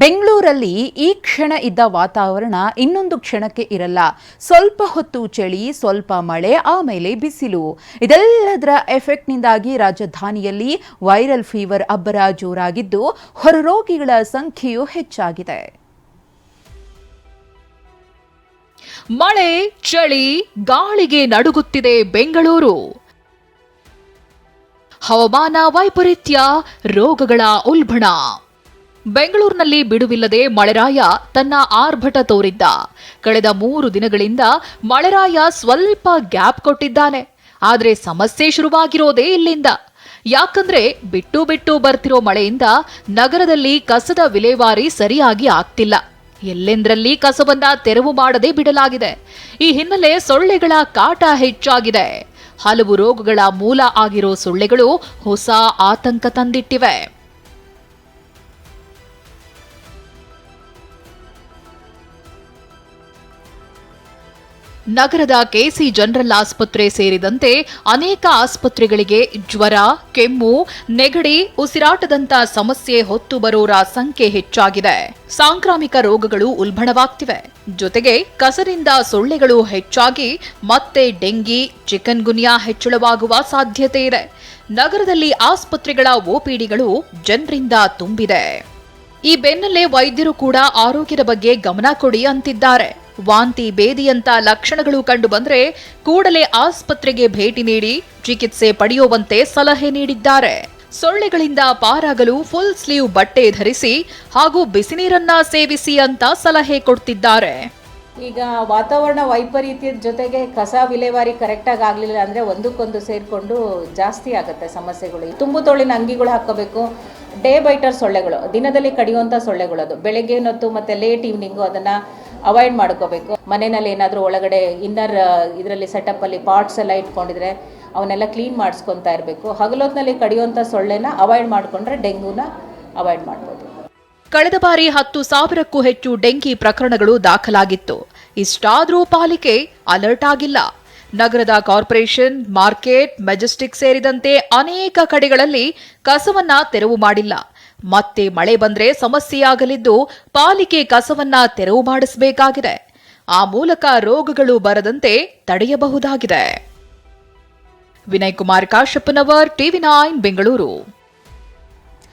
ಬೆಂಗಳೂರಲ್ಲಿ ಈ ಕ್ಷಣ ಇದ್ದ ವಾತಾವರಣ ಇನ್ನೊಂದು ಕ್ಷಣಕ್ಕೆ ಇರಲ್ಲ. ಸ್ವಲ್ಪ ಹೊತ್ತು ಚಳಿ, ಸ್ವಲ್ಪ ಮಳೆ, ಆಮೇಲೆ ಬಿಸಿಲು. ಇದೆಲ್ಲದರ ಎಫೆಕ್ಟ್ನಿಂದಾಗಿ ರಾಜಧಾನಿಯಲ್ಲಿ ವೈರಲ್ ಫೀವರ್ ಅಬ್ಬರ ಜೋರಾಗಿದ್ದು ಹೊರರೋಗಿಗಳ ಸಂಖ್ಯೆಯೂ ಹೆಚ್ಚಾಗಿದೆ. ಮಳೆ, ಚಳಿ, ಗಾಳಿಗೆ ನಡುಗುತ್ತಿದೆ ಬೆಂಗಳೂರು. ಹವಾಮಾನ ವೈಪರೀತ್ಯ, ರೋಗಗಳ ಉಲ್ಬಣ. ಬೆಂಗಳೂರಿನಲ್ಲಿ ಬಿಡುವಿಲ್ಲದೆ ಮಳೆರಾಯ ತನ್ನ ಆರ್ಭಟ ತೋರಿದ್ದ. ಕಳೆದ 3 ದಿನಗಳಿಂದ ಮಳೆರಾಯ ಸ್ವಲ್ಪ ಗ್ಯಾಪ್ ಕೊಟ್ಟಿದ್ದಾನೆ. ಆದ್ರೆ ಸಮಸ್ಯೆ ಶುರುವಾಗಿರೋದೇ ಇಲ್ಲಿಂದ. ಯಾಕಂದ್ರೆ ಬಿಟ್ಟು ಬಿಟ್ಟು ಬರ್ತಿರೋ ಮಳೆಯಿಂದ ನಗರದಲ್ಲಿ ಕಸದ ವಿಲೇವಾರಿ ಸರಿಯಾಗಿ ಆಗ್ತಿಲ್ಲ. ಎಲ್ಲೆಂದರಲ್ಲಿ ಕಸವನ್ನ ತೆರವು ಮಾಡದೆ ಬಿಡಲಾಗಿದೆ. ಈ ಹಿನ್ನೆಲೆ ಸೊಳ್ಳೆಗಳ ಕಾಟ ಹೆಚ್ಚಾಗಿದೆ. ಹಲವು ರೋಗಗಳ ಮೂಲ ಆಗಿರೋ ಸೊಳ್ಳೆಗಳು ಹೊಸ ಆತಂಕ ತಂದಿಟ್ಟಿವೆ. ನಗರದ ಕೆಸಿ ಜನರಲ್ ಆಸ್ಪತ್ರೆ ಸೇರಿದಂತೆ ಅನೇಕ ಆಸ್ಪತ್ರೆಗಳಿಗೆ ಜ್ವರ, ಕೆಮ್ಮು, ನೆಗಡಿ, ಉಸಿರಾಟದಂತ ಸಮಸ್ಯೆ ಹೊತ್ತು ಬರೋರ ಸಂಖ್ಯೆ ಹೆಚ್ಚಾಗಿದೆ. ಸಾಂಕ್ರಾಮಿಕ ರೋಗಗಳು ಉಲ್ಬಣವಾಗ್ತಿವೆ. ಜೊತೆಗೆ ಕಸದಿಂದ ಸೊಳ್ಳೆಗಳು ಹೆಚ್ಚಾಗಿ ಮತ್ತೆ ಡೆಂಗಿ, ಚಿಕನ್ ಗುನ್ಯಾ ಹೆಚ್ಚಳವಾಗುವ ಸಾಧ್ಯತೆ ಇದೆ. ನಗರದಲ್ಲಿ ಆಸ್ಪತ್ರೆಗಳ ಒಪಿಡಿಗಳು ಜನರಿಂದ ತುಂಬಿದೆ. ಈ ಬೆನ್ನಲ್ಲೇ ವೈದ್ಯರು ಕೂಡ ಆರೋಗ್ಯದ ಬಗ್ಗೆ ಗಮನ ಕೊಡಿ ಅಂತಿದ್ದಾರೆ. ವಾಂತಿ, ಬೇದಿಯಂತ ಲಕ್ಷಣಗಳು ಕಂಡು ಬಂದ್ರೆ ಕೂಡಲೇ ಆಸ್ಪತ್ರೆಗೆ ಭೇಟಿ ನೀಡಿ ಚಿಕಿತ್ಸೆ ಪಡೆಯುವಂತೆ ಸಲಹೆ ನೀಡಿದ್ದಾರೆ. ಸೊಳ್ಳೆಗಳಿಂದ ಪಾರಾಗಲು ಫುಲ್ ಸ್ಲೀವ್ ಬಟ್ಟೆ ಧರಿಸಿ ಹಾಗೂ ಬಿಸಿನೀರನ್ನ ಸೇವಿಸಿ ಅಂತ ಸಲಹೆ ಕೊಡ್ತಿದ್ದಾರೆ. ಈಗ ವಾತಾವರಣ ವೈಪರೀತ್ಯದ ಜೊತೆಗೆ ಕಸ ವಿಲೇವಾರಿ ಕರೆಕ್ಟಾಗಿ ಆಗಲಿಲ್ಲ ಅಂದರೆ ಒಂದಕ್ಕೊಂದು ಸೇರಿಕೊಂಡು ಜಾಸ್ತಿ ಆಗುತ್ತೆ ಸಮಸ್ಯೆಗಳು. ತುಂಬು ತೋಳಿನ ಅಂಗಿಗಳು ಹಾಕ್ಕೋಬೇಕು. ಡೇ ಬೈಟರ್ ಸೊಳ್ಳೆಗಳು, ದಿನದಲ್ಲಿ ಕಡಿಯುವಂಥ ಸೊಳ್ಳೆಗಳು, ಅದು ಬೆಳಗ್ಗೆ ಹೊತ್ತು ಮತ್ತು ಲೇಟ್ ಈವ್ನಿಂಗು ಅದನ್ನು ಅವಾಯ್ಡ್ ಮಾಡ್ಕೋಬೇಕು. ಮನೆಯಲ್ಲಿ ಏನಾದರೂ ಒಳಗಡೆ ಇನ್ನರ್ ಇದರಲ್ಲಿ ಸೆಟಪ್ಪಲ್ಲಿ ಪಾಟ್ಸ್ ಎಲ್ಲ ಇಟ್ಕೊಂಡಿದ್ರೆ ಅವನ್ನೆಲ್ಲ ಕ್ಲೀನ್ ಮಾಡಿಸ್ಕೊತಾ ಇರಬೇಕು. ಹಗಲೊತ್ತಿನಲ್ಲಿ ಕಡಿಯುವಂಥ ಸೊಳ್ಳೆನ ಅವಾಯ್ಡ್ ಮಾಡಿಕೊಂಡ್ರೆ ಡೆಂಗ್ಯೂನ ಅವಾಯ್ಡ್ ಮಾಡ್ಬೋದು. ಕಳೆದ ಬಾರಿ 10,000ಕ್ಕೂ ಹೆಚ್ಚು ಡೆಂಗಿ ಪ್ರಕರಣಗಳು ದಾಖಲಾಗಿತ್ತು. ಇಷ್ಟಾದರೂ ಪಾಲಿಕೆ ಅಲರ್ಟ್ ಆಗಿಲ್ಲ. ನಗರದ ಕಾರ್ಪೊರೇಷನ್, ಮಾರ್ಕೆಟ್, ಮೆಜೆಸ್ಟಿಕ್ ಸೇರಿದಂತೆ ಅನೇಕ ಕಡೆಗಳಲ್ಲಿ ಕಸವನ್ನ ತೆರವು ಮಾಡಿಲ್ಲ. ಮತ್ತೆ ಮಳೆ ಬಂದ್ರೆ ಸಮಸ್ಯೆಯಾಗಲಿದ್ದು ಪಾಲಿಕೆ ಕಸವನ್ನ ತೆರವು ಮಾಡಿಸಬೇಕಾಗಿದೆ. ಆ ಮೂಲಕ ರೋಗಗಳು ಬರದಂತೆ ತಡೆಯಬಹುದಾಗಿದೆ. ವಿನಯ್ ಕುಮಾರ್ ಕಾಶಪ್ಪನವರ್, TV9 ಬೆಂಗಳೂರು.